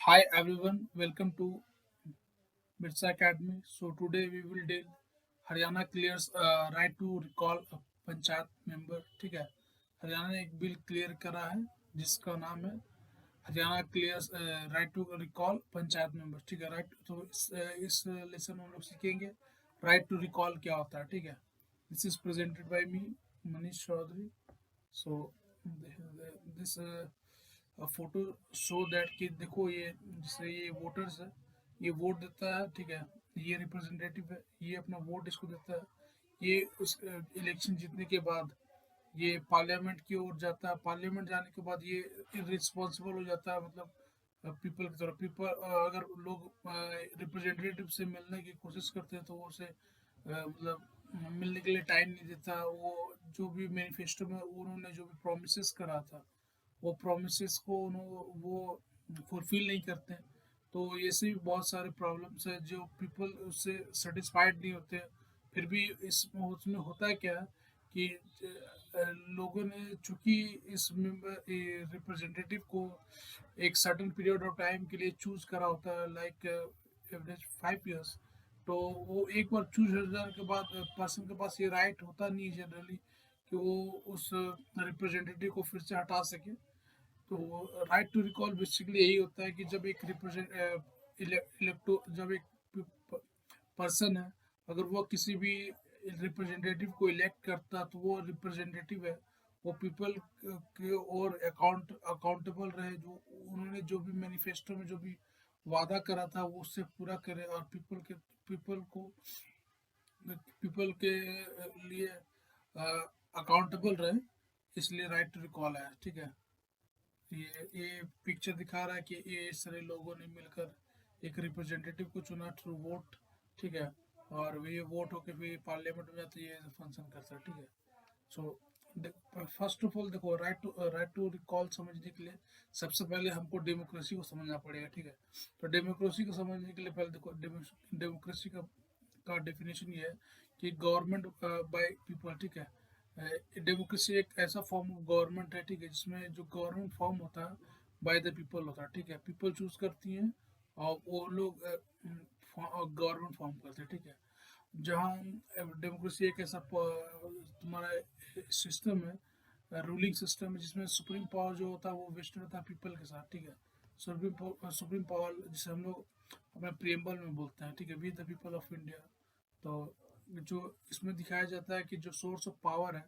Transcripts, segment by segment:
Hi everyone, welcome to Birsa Academy. So today we will deal Haryana clears right to recall a panchayat member. ठीक है, हरियाणा ने एक bill clear करा है जिसका नाम है Haryana clears right to recall panchayat member. ठीक है, राइट. तो इस लेसन में हम लोग सीखेंगे राइट टू रिकॉल क्या होता है. ठीक है, this is presented by me Manish Chaudhary. So this photo show that कि देखो ये जैसे ये वोटर्स है, ये वोट देता है. ठीक है, ये रिप्रेजेंटेटिव है, ये अपना वोट इसको देता है. ये उस इलेक्शन जीतने के बाद ये पार्लियामेंट की ओर जाता है. पार्लियामेंट जाने के बाद ये रिस्पॉन्सिबल हो जाता है, मतलब पीपल की तरफ. पीपल अगर लोग रिप्रेजेंटेटिव से मिलने की कोशिश करते हैं तो वो उसे मतलब मिलने के लिए टाइम नहीं देता. वो जो भी मैनिफेस्टो में उन्होंने जो भी प्रोमिस करा था वो प्रोमिस को वो फुलफिल नहीं करते हैं. तो ऐसे भी बहुत सारे प्रॉब्लम्स है जो पीपल उससे सेटिस्फाइड नहीं होते हैं. फिर भी इस उसमें होता है क्या कि लोगों ने चूंकि इस रिप्रेजेंटेटिव को एक सर्टेन पीरियड ऑफ टाइम के लिए चूज करा होता है, लाइक एवरेज 5 इयर्स. तो वो एक बार चूज हो जाने के बाद पर्सन के पास ये राइट होता नहीं है जनरली कि वो उस रिप्रेजेंटेटिव को फिर से हटा सके. तो राइट टू रिकॉल बेसिकली यही होता है कि जब एक इलेक्टो जब एक पर्सन है, अगर वो किसी भी रिप्रेजेंटेटिव को इलेक्ट करता तो वो रिप्रेजेंटेटिव है वो पीपल के और अकाउंटेबल रहे. जो उन्होंने जो भी मैनिफेस्टो में जो भी वादा करा था वो उससे पूरा करे और पीपल के लिए अकाउंटेबल रहे. इसलिए राइट टू रिकॉल है. ठीक है, ये पिक्चर दिखा रहा है कि ये सारे लोगों ने मिलकर एक रिप्रेजेंटेटिव को चुना थ्रू वोट. ठीक है, और ये वोट होके फिर पार्लियामेंट में जाते ये फंक्शन करता है. ठीक है. सो फर्स्ट ऑफ ऑल देखो राइट टू रिकॉल समझने के लिए सबसे पहले हमको डेमोक्रेसी को समझना पड़ेगा. ठीक है, तो डेमोक्रेसी को समझने के लिए पहले देखो डेमोक्रेसी का डेफिनेशन ये है कि गवर्नमेंट बाय पीपल. ठीक है, डेमोक्रेसी एक ऐसा फॉर्म ऑफ गवर्नमेंट है. ठीक है, जिसमें जो गवर्नमेंट फॉर्म होता है बाय द पीपल होता है. ठीक है, पीपल चूज करती हैं और वो लोग गवर्नमेंट फॉर्म करते हैं. ठीक है, जहाँ डेमोक्रेसी एक ऐसा तुम्हारा सिस्टम है, रूलिंग सिस्टम है, जिसमें सुप्रीम पावर जो होता है वो वेस्टेड होता है पीपल के साथ. ठीक है, सुप्रीम पावर जिसे हम लोग अपने प्रियम्बल में बोलते हैं. ठीक है, we the people of India. तो जो इसमें दिखाया जाता है कि जो सोर्स ऑफ पावर है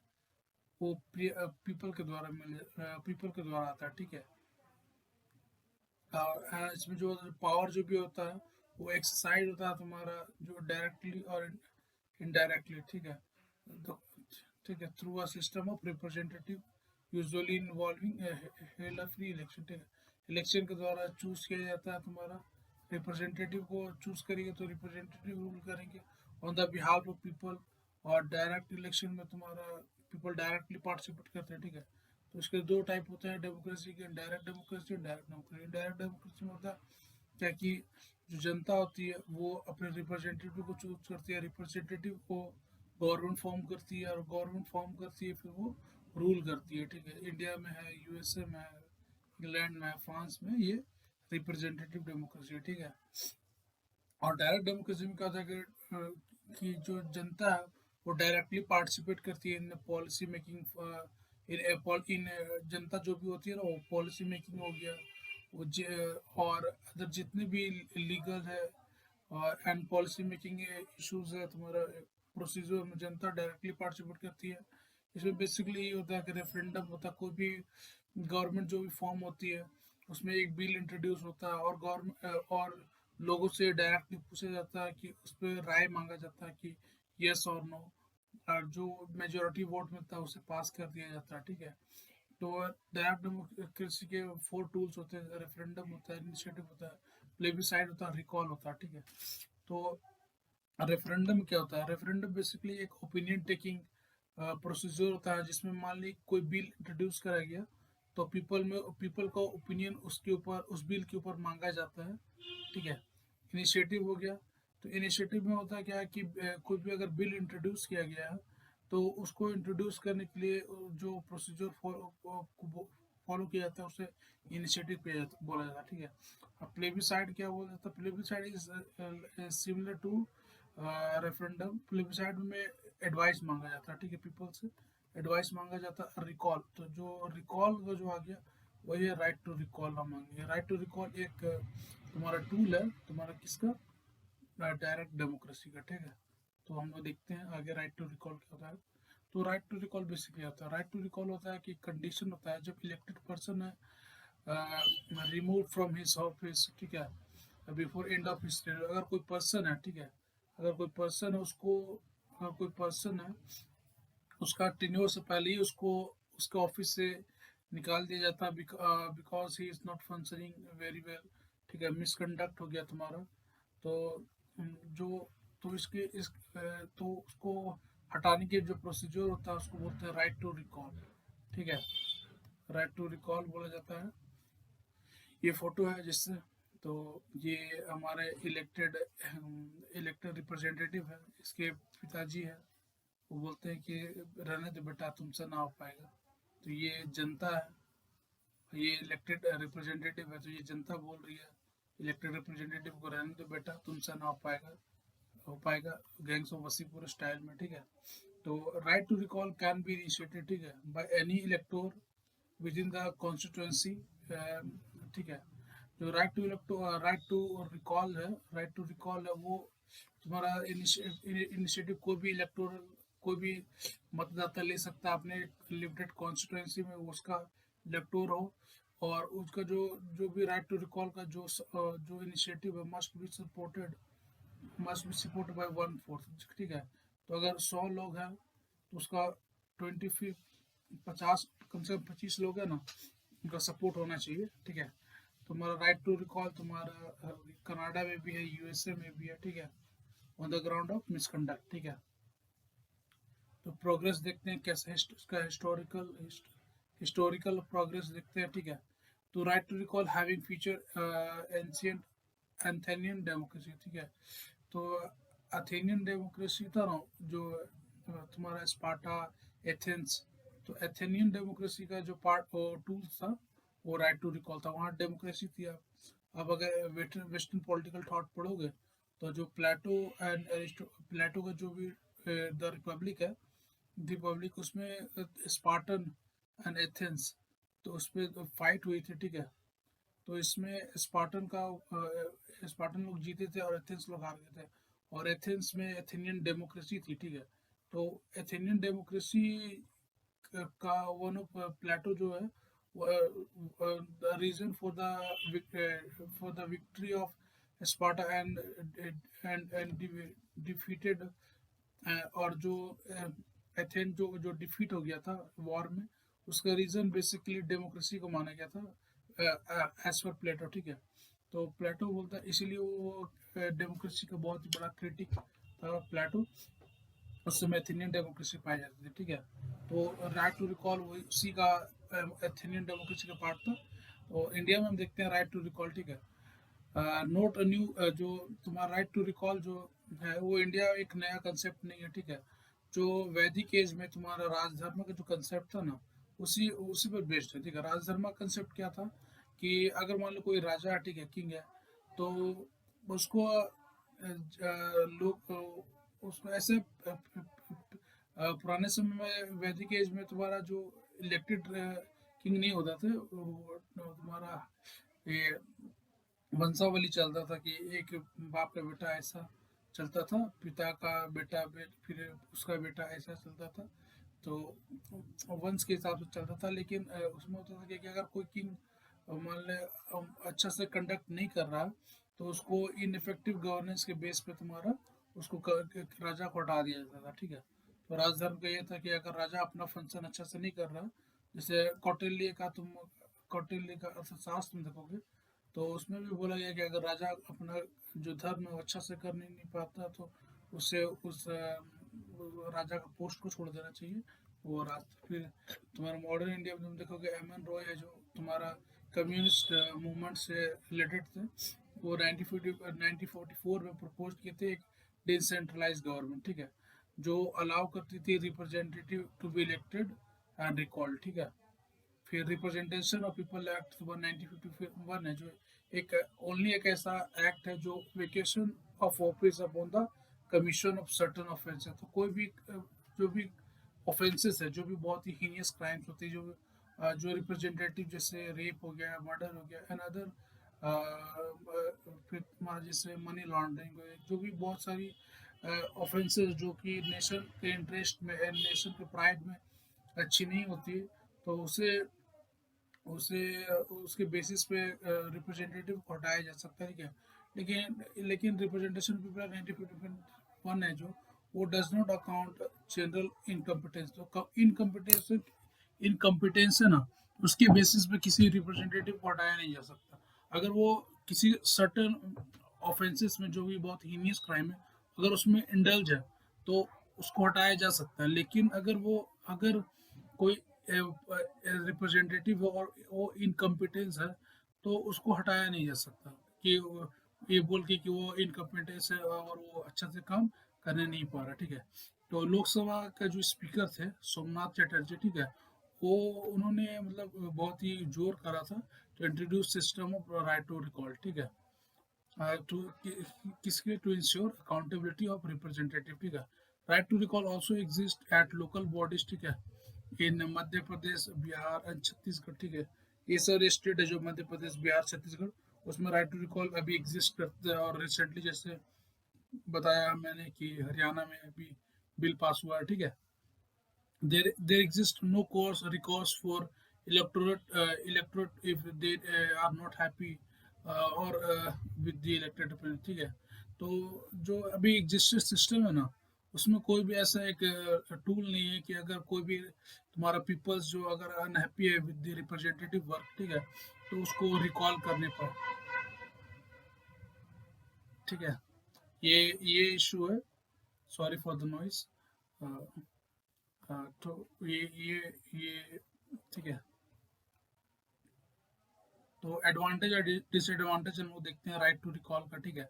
वो पीपल के द्वारा आता है. ठीक है, इसमें जो पावर जो भी होता है वो एक्सरसाइज होता है तुम्हारा जो डायरेक्टली और इनडायरेक्टली. ठीक है, तो ठीक है through a system of representative usually involving held a free election. ठीक है, इलेक्शन के द्वारा चूज किया जाता है तुम्हारा. रिप्रेजेंटेटिव को चूज करेंगे तो रिप्रेजेंटेटिव रूल करेंगे on the behalf of people. और डायरेक्ट इलेक्शन में तुम्हारा पीपल डायरेक्टली पार्टिसिपेट करते हैं. ठीक है, तो इसके दो टाइप होते हैं डेमोक्रेसी के, डायरेक्ट डेमोक्रेसी और डायरेक्ट डेमोक्रेसी. डायरेक्ट डेमोक्रेसी में होता है क्या कि जो जनता होती है वो अपने रिप्रेजेंटेटिव को चूज करती है, रिप्रेजेंटेटिव को गवर्नमेंट फॉर्म करती है और गवर्नमेंट फॉर्म करती है फिर वो रूल करती है. ठीक है, इंडिया में है, यूएसए में है, इंग्लैंड में है, फ्रांस में ये रिप्रेजेंटेटिव डेमोक्रेसी है. ठीक है, और डायरेक्ट डेमोक्रेसी में क्या होता है कि जो जनता है वो डायरेक्टली पार्टिसिपेट करती है इन पॉलिसी मेकिंग. इन जनता जो भी होती है ना वो पॉलिसी मेकिंग हो गया और अदर जितने भी लीगल है और एंड पॉलिसी मेकिंग इश्यूज है तुम्हारा प्रोसीजर में जनता डायरेक्टली पार्टिसिपेट करती है. इसमें बेसिकली ये होता है कि रेफरेंडम होता है. कोई भी गवर्नमेंट जो भी फॉर्म होती है उसमें एक बिल इंट्रोड्यूस होता है और गवर्नमेंट और लोगों से डायरेक्टली पूछा जाता है कि उस पर राय मांगा जाता है कि यस और नो, और जो मेजोरिटी वोट मिलता है उसे पास कर दिया जाता है. ठीक है, तो डायरेक्ट डेमोक्रेसी के 4 टूल्स होते हैं. रेफरेंडम होता है, इनिशिएटिव होता है, प्लेबिसाइड होता है, रिकॉल होता है. ठीक है, तो रेफरेंडम क्या होता है? रेफरेंडम बेसिकली एक ओपिनियन टेकिंग प्रोसीजर होता है जिसमें मान ली कोई बिल इंट्रोड्यूस करा गया तो पीपल का ओपिनियन उसके ऊपर उस बिल के ऊपर मांगा जाता है. ठीक है, इनिशिएटिव हो गया. तो इनिशिएटिव में होता है क्या है कि कोई भी अगर बिल इंट्रोड्यूस किया गया है तो उसको इंट्रोड्यूस करने के लिए जो प्रोसीजर फॉलो किया जाता है उसे इनिशिएटिव बोला जाता है, ठीक है। अब प्लेबिसाइड क्या बोला जाता है? Plebiscite is similar to referendum. Plebiscite में एडवाइस मांगा जाता है, ठीक है, पीपल से एडवाइस मांगा जाता है। रिकॉल, तो जो रिकॉल का जो आ गया वही है राइट टू रिकॉल हम मांगेंगे। राइट टू रिकॉल एक तुम्हारा टूल है तुम्हारा किसका? डायरेक्ट डेमोक्रेसी का, ठीक है। तो हम लोग देखते हैं आगे राइट टू रिकॉल क्या होता है। तो राइट टू रिकॉल बेसिकली होता है, राइट टू रिकॉल होता है कि कंडीशन होता है जब इलेक्टेड पर्सन है रिमूव फ्रॉम हिज ऑफिस, ठीक है, before end of his tenure. अगर कोई पर्सन है, ठीक है, अगर कोई पर्सन है उसको, अगर कोई पर्सन है उसका टेन्योर से पहले ही उसको उसके ऑफिस से निकाल दिया जाता है because he is not functioning very well, ठीक है, मिसकंडक्ट हो गया तुम्हारा। तो जो तो इसके इस तो उसको हटाने के जो प्रोसीजर होता है उसको बोलते हैं राइट टू रिकॉल, ठीक है, राइट टू रिकॉल बोला जाता है। ये फोटो है जिससे, तो ये हमारे इलेक्टेड इलेक्टेड रिप्रेजेंटेटिव है, इसके पिताजी है, वो बोलते हैं कि रहने दो बेटा तुमसे ना हो पाएगा। तो ये जनता है, ये इलेक्टेड रिप्रेजेंटेटिव है, तो ये जनता बोल रही है इलेक्टेड रिप्रेजेंटेटिव को रहने दो बेटा तुमसे ना हो पाएगा गैंग्स ऑफ वसीपुर स्टाइल में, ठीक है। तो right to recall can be initiated, ठीक है, by any elector within the constituency, ठीक है। जो राइट टू रिकॉल है, राइट टू रिकॉल है वो तुम्हारा इनिशिएटिव कोई भी इलेक्टोरल, कोई भी मतदाता ले सकता है अपने लिमिटेड कॉन्स्टिट्यूंसी में, वो उसका इलेक्टोर हो, और उसका जो जो भी राइट टू रिकॉल का जो इनिशिएटिव है मस्ट बी सपोर्टेड बाय 1/4, ठीक है। तो अगर 100 लोग हैं तो उसका 50 कम से कम 25 लोग है ना, उनका सपोर्ट होना चाहिए, ठीक है। तुम्हारा राइट टू रिकॉल तुम्हारा कनाडा में भी है, यूएसए में भी है, ठीक है, on the ground of misconduct, ठीक है। तो प्रोग्रेस देखते हैं कैसे इसका हिस्टोरिकल प्रोग्रेस देखते हैं, ठीक है। तो right to recall having feature ancient Athenian democracy, ठीक है। तो एथेनियन डेमोक्रेसी था ना, जो तुम्हारा स्पार्टा, एथेंस, तो एथेनियन डेमोक्रेसी का जो पार्ट टूल था वो राइट टू रिकॉल था, वहाँ डेमोक्रेसी थी। अब अगर वेस्टर्न पॉलिटिकल थॉट पढ़ोगे तो जो प्लेटो का जो भी द रिपब्लिक है, रिपब्लिक, उसमें स्पार्टन एंड एथेंस, तो उस पर फाइट हुई थी, ठीक है। तो इसमें स्पार्टन लोग जीते थे और एथेंस लोग हार गए थे, और एथेंस में एथेनियन डेमोक्रेसी थी, ठीक है। तो एथेनियन डेमोक्रेसी का वन ऑफ प्लेटो जो है the reason for the victory of Sparta and defeated, और जो एथेन जो डिफीट हो गया था वॉर में, उसका रीजन बेसिकली डेमोक्रेसी को माना गया था एज पर प्लेटो, ठीक है। तो प्लेटो बोलता है, इसीलिए वो डेमोक्रेसी का बहुत ही बड़ा क्रिटिक था प्लेटो, उस समय एथेनियन डेमोक्रेसी पाई जाती थी, ठीक है। तो राइट टू रिकॉल वही उसी का एथेनियन डेमोक्रेसी का पार्ट था। तो इंडिया में हम देखते हैं राइट टू रिकॉल, ठीक है। नोट न्यू जो तुम्हारा राइट टू रिकॉल जो है वो इंडिया एक नया कंसेप्ट नहीं है, ठीक है। जो वैदिक एज में तुम्हारा राजधर्म का जो कंसेप्ट था ना, उसी उसी पर बेस्ड है, ठीक है। राजधर्म का कंसेप्ट क्या था कि अगर मान लो कोई राजा है, ठीक है, किंग है, तो उसको लोग उसमें ऐसे पुराने समय में वैदिक एज में तुम्हारा जो इलेक्टेड किंग नहीं होता थे, तुम्हारा ये वंशावली चलता था कि एक बाप का बेटा ऐसा चलता था, पिता का बेटा फिर उसका बेटा ऐसा चलता था, तो वंश के हिसाब से चलता था। लेकिन उसमें होता था कि अगर कोई किंग मान ले अच्छा से कंडक्ट नहीं कर रहा, तो उसको इनइफेक्टिव गवर्नेंस के बेस पे तुम्हारा उसको राजा को हटा दिया जाता था, ठीक है। तो राजधर्म का ये था कि अगर राजा अपना फंक्शन अच्छा से नहीं कर रहा, जैसे कौटिल्य का अर्थशास्त्र तुम देखोगे, तो उसमें भी बोला गया कि अगर राजा अपना जो धर्म है वो अच्छा से कर नहीं पाता, तो उसे उस राजा का पोस्ट को छोड़ देना चाहिए। वो फिर तुम्हारा मॉडर्न इंडिया में तुम देखोगे एम एन रॉय है, जो तुम्हारा कम्युनिस्ट मूवमेंट से रिलेटेड थे, वो 1944 में प्रपोज किए थे एक डिसेंट्रलाइज गवर्नमेंट, ठीक है, जो अलाउ करती थी representative to be elected and recalled, ठीक है। फिर रिप्रेजेंटेशन ऑफ पीपल एक्ट 1951 है, जो एक ओनली एक ऐसा एक्ट है जो vacation of office upon the commission of certain offence है। तो कोई भी जो भी ऑफेंसेस है, जो भी बहुत ही हीनियस क्राइम्स होते हैं, जो रिप्रेजेंटेटिव, जैसे रेप हो गया, मर्डर हो गया, एंड अदर, फिर तुम्हारा जैसे मनी लॉन्ड्रिंग, जो भी बहुत सारी ऑफेंसेस जो कि नेशन के इंटरेस्ट में एंड नेशन के प्राइड में अच्छी नहीं होती, तो उसे उसे उसके बेसिस पे रिप्रेजेंटेटिव को हटाया जा सकता है क्या। लेकिन रिप्रेजेंटेशन पीपल 1951 है जो, वो does not account general incompetence. तो इनकम्पिटेंस है ना, उसके बेसिस पे किसी रिप्रेजेंटेटिव को हटाया नहीं जा सकता। अगर वो किसी सर्टन ऑफेंसेस में, जो भी बहुत हीनियस क्राइम है, अगर उसमें इंडल्ज है, तो उसको हटाया जा सकता है। लेकिन अगर कोई रिप्रेजेंटेटिव हो और वो इनकम्पिटेंस है, तो उसको हटाया नहीं जा सकता कि ये बोल के कि वो इनकम्पिटेंस है और वो अच्छा से काम करने नहीं पा रहा, ठीक है। तो लोकसभा का जो स्पीकर थे सोमनाथ चटर्जी, ठीक है, वो उन्होंने मतलब बहुत ही जोर करा था to introduce system of right to recall, ठीक है, टू किसके, to ensure accountability of representative, ठीक है। Right to recall also exist at local bodies, ठीक है, इन मध्य प्रदेश, बिहार एंड छत्तीसगढ़, ठीक है। ये सारे स्टेट है जो मध्य प्रदेश, बिहार, छत्तीसगढ़, उसमें राइट टू रिकॉल अभी एग्जिस्ट करते हैं। और रिसेंटली जैसे बताया मैंने कि हरियाणा में अभी बिल पास हुआ है, ठीक है। There exists no cause recourse for electorate if they are not happy or with the elected representative, ठीक है। तो जो अभी एग्जिस्टेड सिस्टम है ना, उसमें कोई भी ऐसा एक टूल नहीं है कि अगर कोई भी तुम्हारा पीपल्स जो अगर अनहैप्पी है विद द रिप्रेजेंटेटिव वर्क, ठीक है, तो उसको रिकॉल करने पर, ठीक है। ये इशू है। Sorry for the noise. तो ये ठीक है। तो एडवांटेज और डिसएडवांटेज हम लोग देखते हैं राइट टू रिकॉल का, ठीक है।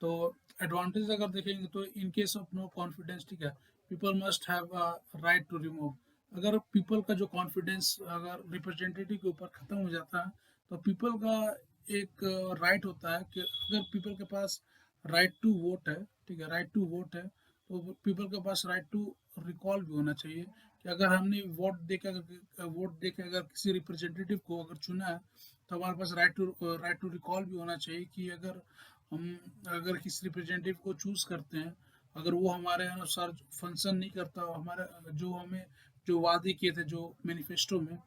तो एडवांटेज अगर देखेंगे तो in case of no confidence, ठीक है, people must have right to remove. अगर पीपल का जो कॉन्फिडेंस अगर रिप्रेजेंटेटिव के ऊपर खत्म हो जाता है, तो पीपल का एक राइट होता है कि अगर पीपल के पास राइट टू वोट है, ठीक है, राइट टू वोट है, तो पीपल के पास राइट टू रिकॉल भी होना चाहिए कि अगर हमने वोट दे के अगर किसी रिप्रेजेंटेटिव को अगर चुना है, तो हमारे पास राइट टू रिकॉल भी होना चाहिए कि हम अगर किसी रिप्रेजेंटेटिव को चूज करते हैं, अगर वो हमारे अनुसार फंक्शन नहीं करता, हमारे जो वादे किए थे, जो मैनिफेस्टो में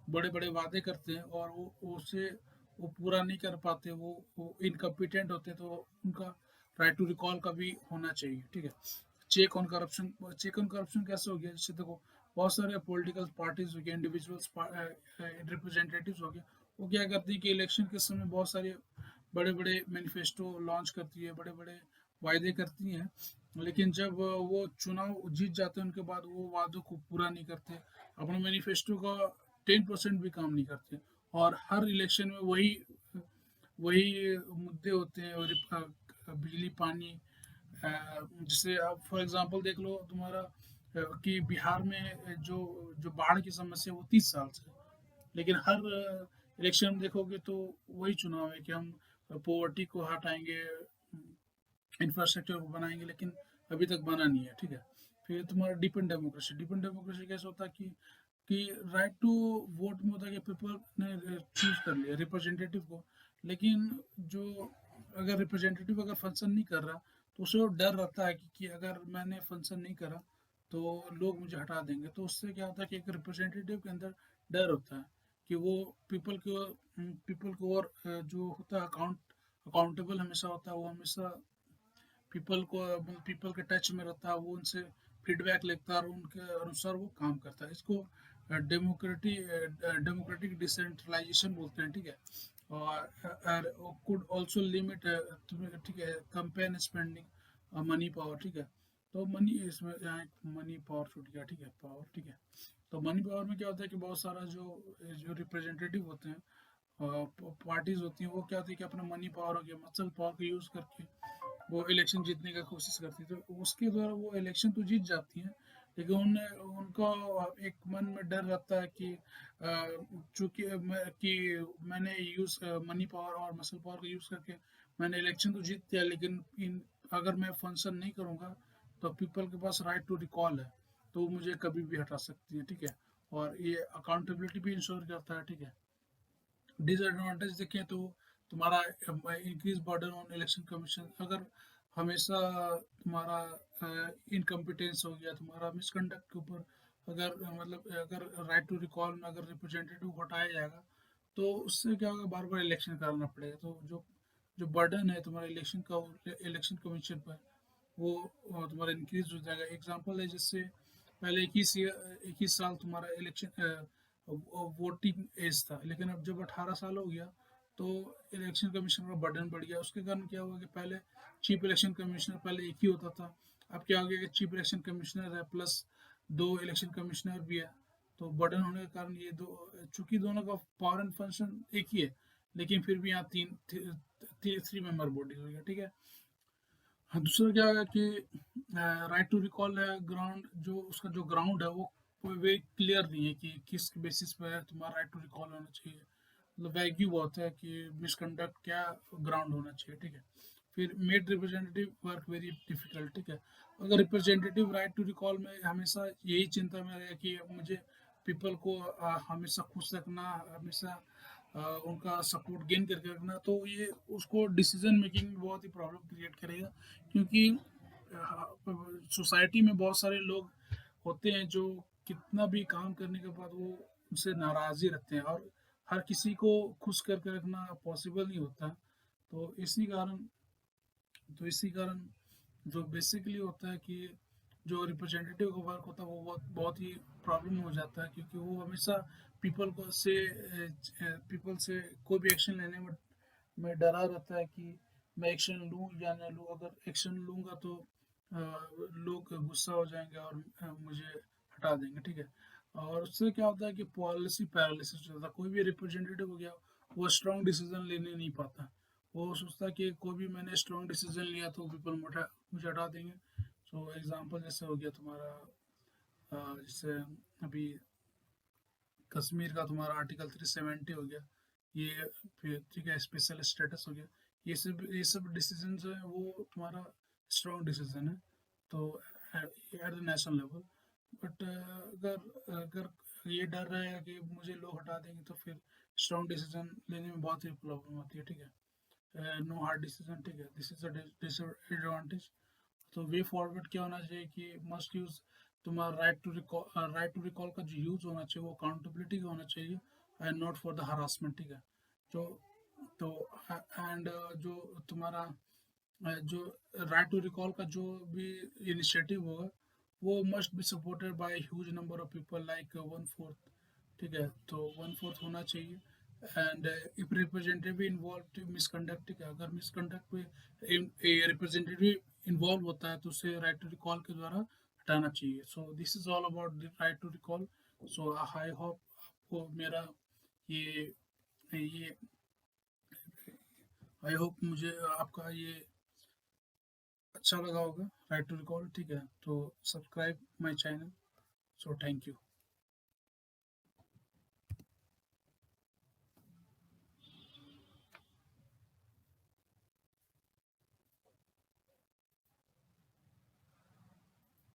बड़े बड़े वादे करते हैं और वो पूरा नहीं कर पाते, वो इनकम्पिटेंट होते, तो उनका राइट टू रिकॉल का भी होना चाहिए, ठीक है। चेक ऑन करप्शन कैसे हो गया, जैसे देखो बहुत सारे पॉलिटिकल पार्टीज हो गए, इंडिविजुअल्स रिप्रेजेंटेटिव्स हो गए, वो क्या करती है कि इलेक्शन के समय बहुत सारे बड़े बड़े मैनिफेस्टो लॉन्च करती है, बड़े बड़े वायदे करती हैं, लेकिन जब वो चुनाव जीत जाते हैं उनके बाद वो वादों को पूरा नहीं करते, अपने मैनिफेस्टो का 10% भी काम नहीं करते, और हर इलेक्शन में वही वही मुद्दे होते हैं। और बिजली, पानी, जैसे आप फॉर एग्जांपल देख लो तुम्हारा कि बिहार में जो जो बाढ़ की समस्या वो 30 साल से है। लेकिन हर इलेक्शन में देखोगे तो वही चुनाव है कि हम पॉवर्टी को हटाएंगे, इंफ्रास्ट्रक्चर को बनाएंगे, लेकिन अभी तक बना नहीं है, ठीक है। फिर तुम्हारा डिपेंड डेमोक्रेसी कैसे होता है कि राइट टू वोट में होता है कि पीपल ने चूज कर लिया रिप्रेजेंटेटिव को, लेकिन जो अगर रिप्रेजेंटेटिव अगर फंक्शन नहीं कर रहा, तो उसे वो डर रहता है कि अगर मैंने फंक्शन नहीं करा तो लोग मुझे हटा देंगे। तो उससे क्या होता है कि एक रिप्रेजेंटेटिव के अंदर डर होता है कि वो पीपल को और जो होता है अकाउंटेबल हमेशा होता है, वो हमेशा पीपल के टच में रहता है, वो उनसे फीडबैक लेता है और उनके अनुसार वो काम करता है। इसको डेमोक्रेटिक डिसेंट्रलाइजेशन बोलते हैं, ठीक है। और कुड ऑल्सो लिमिट, ठीक है, कंपेन स्पेंडिंग मनी पावर, ठीक है। तो मनी इसमें यहाँ मनी पावर छूट गया, ठीक है, पावर, ठीक है। तो मनी पावर में क्या होता है कि बहुत सारा जो जो रिप्रेजेंटेटिव होते हैं, पार्टीज होती हैं, वो क्या होती है कि अपना मनी पावर हो गया, मसल पावर का यूज करके वो इलेक्शन जीतने का कोशिश करती है, तो उसके द्वारा वो इलेक्शन तो जीत जाती हैं, लेकिन उनको एक मन में डर रहता है कि चूंकि कि मैंने यूज मनी पावर और मसल पावर का यूज करके मैंने इलेक्शन तो जीत लिया, लेकिन अगर मैं फंक्शन नहीं करूंगा तो पीपल के पास राइट टू रिकॉल है, तो वो मुझे कभी भी हटा सकती है, ठीक है। और ये अकाउंटेबिलिटी भी इंश्योर करता है, ठीक है। डिसएडवांटेज देखें तो तुम्हारा increase burden on election commission, अगर हमेशा तुम्हारा इनकम्पिटेंस हो गया, तुम्हारा मिसकंडक्ट के ऊपर अगर मतलब अगर राइट टू रिकॉल में अगर रिप्रेजेंटेटिव को हटाया जाएगा तो उससे क्या होगा, बार बार इलेक्शन कराना पड़ेगा। तो जो जो बर्डन है तुम्हारा इलेक्शन का, इलेक्शन कमीशन पर, वो तुम्हारा इंक्रीज हो जाएगा। एग्जांपल है, जैसे पहले 21 साल तुम्हारा इलेक्शन वोटिंग एज था, लेकिन अब जब 18 साल हो गया तो इलेक्शन कमीशन का बर्डन बढ़ गया। उसके कारण क्या हुआ कि पहले चीफ इलेक्शन कमिश्नर पहले एक ही होता था, अब क्या हो गया कि चीफ इलेक्शन कमिश्नर है प्लस 2 इलेक्शन कमिश्नर भी है। तो बर्डन होने के कारण ये दो, चूंकि दोनों का पावर एंड फंक्शन एक ही है, लेकिन फिर भी यहाँ 3 मेंबर बॉडी हो गया, ठीक है। हाँ, दूसरा क्या होगा कि राइट टू रिकॉल है, ग्राउंड जो उसका जो ग्राउंड है वो वे क्लियर नहीं है कि किस बेसिस पे तुम्हारा राइट टू रिकॉल होना चाहिए। मतलब वैग्यू बहुत है कि मिसकंडक्ट क्या ग्राउंड होना चाहिए, ठीक है। फिर made representative work very difficult, ठीक है। अगर रिप्रेजेंटेटिव राइट टू रिकॉल में हमेशा यही चिंता में रहे कि मुझे पीपल को हमेशा खुश रखना, हमेशा उनका सपोर्ट गेन करके रखना, तो ये उसको डिसीजन मेकिंग में बहुत ही प्रॉब्लम क्रिएट करेगा। क्योंकि सोसाइटी में बहुत सारे लोग होते हैं जो कितना भी काम करने के बाद वो उनसे नाराज़ी रखते हैं, और हर किसी को खुश करके रखना पॉसिबल नहीं होता। तो इसी कारण जो बेसिकली होता है कि जो रिप्रेजेंटेटिव का वर्क होता है वो बहुत बहुत ही प्रॉब्लम हो जाता है, क्योंकि वो हमेशा पीपल से कोई भी एक्शन लेने में डरा रहता है कि मैं एक्शन लूँ या ना लूँ। अगर एक्शन लूँगा तो लोग गुस्सा हो जाएंगे और मुझे हटा देंगे, ठीक है। और उससे क्या होता है कि पॉलिसी पैरालिसिस हो जाता है। कोई भी रिप्रेजेंटेटिव हो गया, वो स्ट्रॉन्ग डिसीजन लेने नहीं पाता। वो सोचता है कि कोई भी मैंने स्ट्रॉन्ग डिसीजन लिया तो पीपल मुझे हटा देंगे। सो एग्जांपल जैसे हो गया तुम्हारा जैसे अभी कश्मीर का तुम्हारा आर्टिकल 370 हो गया, ये फिर ठीक है स्पेशल स्टेटस हो गया। ये सब डिसीजन जो है वो तुम्हारा स्ट्रॉन्ग डिसीजन है, तो at the national level. But अगर अगर ये डर रहेगा कि मुझे लोग हटा देंगे तो फिर स्ट्रॉन्ग डिसीजन लेने में बहुत ही प्रॉब्लम होती है, ठीक है। नो हार्ड डिसीजन, ठीक है, दिस इज अ डिसएडवांटेज। तो वे फॉरवर्ड क्या होना चाहिए कि मस्ट यूज तुम्हारा राइट टू रिकॉल का जो यूज होना चाहिए वो अकाउंटेबिलिटी का होना चाहिए and not for the harassment, ठीक है। तो तो एंड जो तुम्हारा जो राइट टू रिकॉल का जो भी इनिशिएटिव होगा वो must be supported by huge number of people like 1/4, ठीक है। तो 1/4 होना चाहिए। And if representative involve misconduct, ठीक है, अगर मिसकंडक्ट पे रिप्रेजेंटेटिव इन्वॉल्व होता है तो उसे राइट टू रिकॉल के द्वारा हटाना चाहिए। So this is all about the right to recall. So I hope आपको मेरा ये आई होप मुझे आपका ये अच्छा लगा होगा राइट टू रिकॉल, ठीक है। तो subscribe my channel. So thank you.